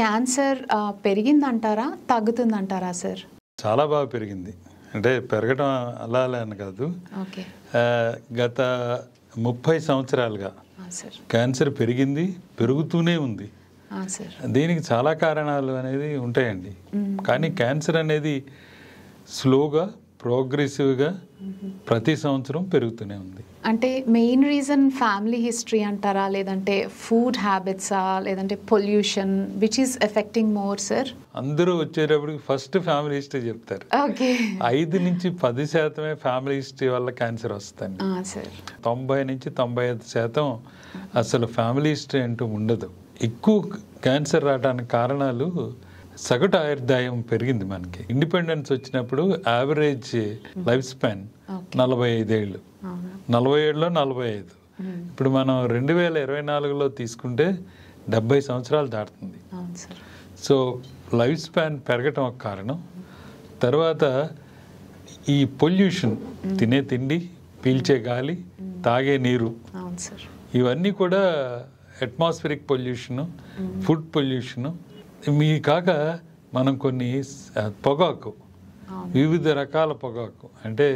Cancer పెరిగిందంటారా, తగ్గుతుందంటారా sir? చాలా బాగా పెరిగింది. అంటే పెరగడం అలా అని కాదు. ఓకే. గత 30 సంవత్సరాలుగా క్యాన్సర్ పెరిగింది, పెరుగుతూనే ఉంది. దీనికి చాలా కారణాలు అనేది ఉంటాయండి. కానీ క్యాన్సర్ అనేది స్లోగా, ప్రోగ్రెసివ్గా ప్రతి సంవత్సరం పెరుగుతూనే ఉంది. అంటే మెయిన్ రీజన్ ఫ్యామిలీ హిస్టరీ అంటారా, లేదంటే ఫుడ్ హ్యాబిట్సా, లేదంటే pollution, which is affecting more sir? అందరూ వచ్చేటప్పటికి ఫస్ట్ ఫ్యామిలీ హిస్టరీ చెప్తారు. 5 నుంచి 10% ఫ్యామిలీ హిస్టరీ వల్ల క్యాన్సర్ వస్తుంది. 90 నుంచి 95% అసలు ఫ్యామిలీ హిస్టరీ అంటూ ఉండదు. ఎక్కువ క్యాన్సర్ రావడానికి కారణాలు సగటు ఆయుర్దాయం పెరిగింది. మనకి ఇండిపెండెన్స్ వచ్చినప్పుడు యావరేజ్ లైఫ్ స్పాన్ 45 ఏళ్ళు, 47లో 45. ఇప్పుడు మనం 2024లో తీసుకుంటే 70 సంవత్సరాలు దాటుతుంది. సో లైఫ్ స్పాన్ పెరగటం ఒక కారణం. తర్వాత ఈ పొల్యూషన్, తినే తిండి, పీల్చే గాలి, తాగే నీరు, ఇవన్నీ కూడా అట్మాస్ఫిరిక్ పొల్యూషను, ఫుడ్ పొల్యూషను. మీ కాక మనం కొన్ని పొగాకు, వివిధ రకాల పొగాకు, అంటే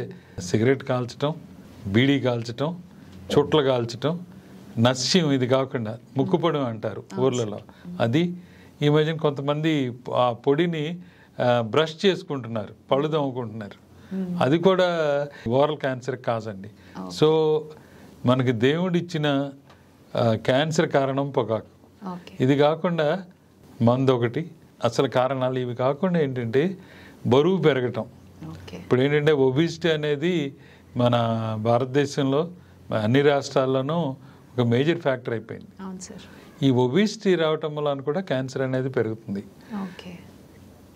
సిగరెట్ కాల్చటం, బీడీ కాల్చటం, చుట్టలు కాల్చటం, నస్యం, ఇది కాకుండా ముక్కుపొడి అంటారు ఊర్లలో, అది ఈ మధ్యన కొంతమంది ఆ పొడిని బ్రష్ చేసుకుంటున్నారు, పళ్ళు తోముకుంటున్నారు. అది కూడా ఓరల్ క్యాన్సర్ కాజండి. సో మనకి దేవుడిచ్చిన క్యాన్సర్ కారణం పొగాకు. ఇది కాకుండా మందు ఒకటి. అసలు కారణాలు ఇవి కాకుండా ఏంటంటే బరువు పెరగటం. ఇప్పుడు ఏంటంటే ఒబిసిటీ అనేది మన భారతదేశంలో అన్ని రాష్ట్రాల్లోనూ ఒక మేజర్ ఫ్యాక్టర్ అయిపోయింది. ఈ ఒబిసిటీ రావటం వల్ల కూడా క్యాన్సర్ అనేది పెరుగుతుంది.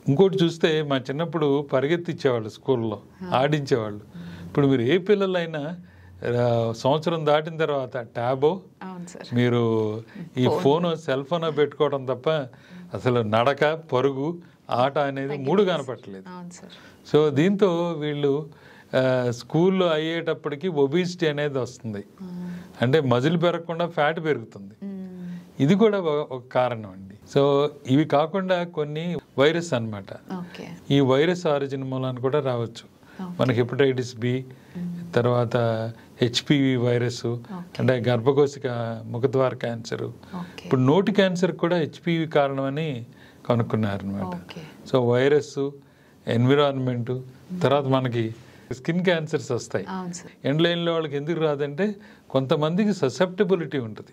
ఇంకోటి చూస్తే మా చిన్నప్పుడు పరిగెత్తిచ్చేవాళ్ళు, స్కూల్లో ఆడించేవాళ్ళు. ఇప్పుడు మీరు ఏ పిల్లలైనా సంవత్సరం దాటిన తర్వాత ట్యాబో, మీరు ఈ ఫోను, సెల్ ఫోన్ పెట్టుకోవడం తప్ప అసలు నడక, పరుగు, ఆట అనేది 3 కనపట్టలేదు. సో దీంతో వీళ్ళు స్కూల్లో అయ్యేటప్పటికి ఒబిసిటీ అనేది వస్తుంది. అంటే మజిల్ పెరగకుండా ఫ్యాట్ పెరుగుతుంది. ఇది కూడా ఒక కారణం అండి. సో ఇవి కాకుండా కొన్ని వైరస్ అన్నమాట. ఈ వైరస్ ఆరిజిన్ మూలాన్ని కూడా రావచ్చు. మనకి హెపటైటిస్ బి, తర్వాత హెచ్పివి వైరస్, అంటే గర్భకోశిక ముఖద్వార క్యాన్సర్. ఇప్పుడు నోటి క్యాన్సర్ కూడా హెచ్పివి కారణమని కనుక్కున్నారు అనమాట. సో వైరస్, ఎన్విరాన్మెంట్, తర్వాత మనకి స్కిన్ క్యాన్సర్స్ వస్తాయి. ఎండ్ లైన్లో వాళ్ళకి ఎందుకు రాదంటే కొంతమందికి ససెప్టబిలిటీ ఉంటుంది.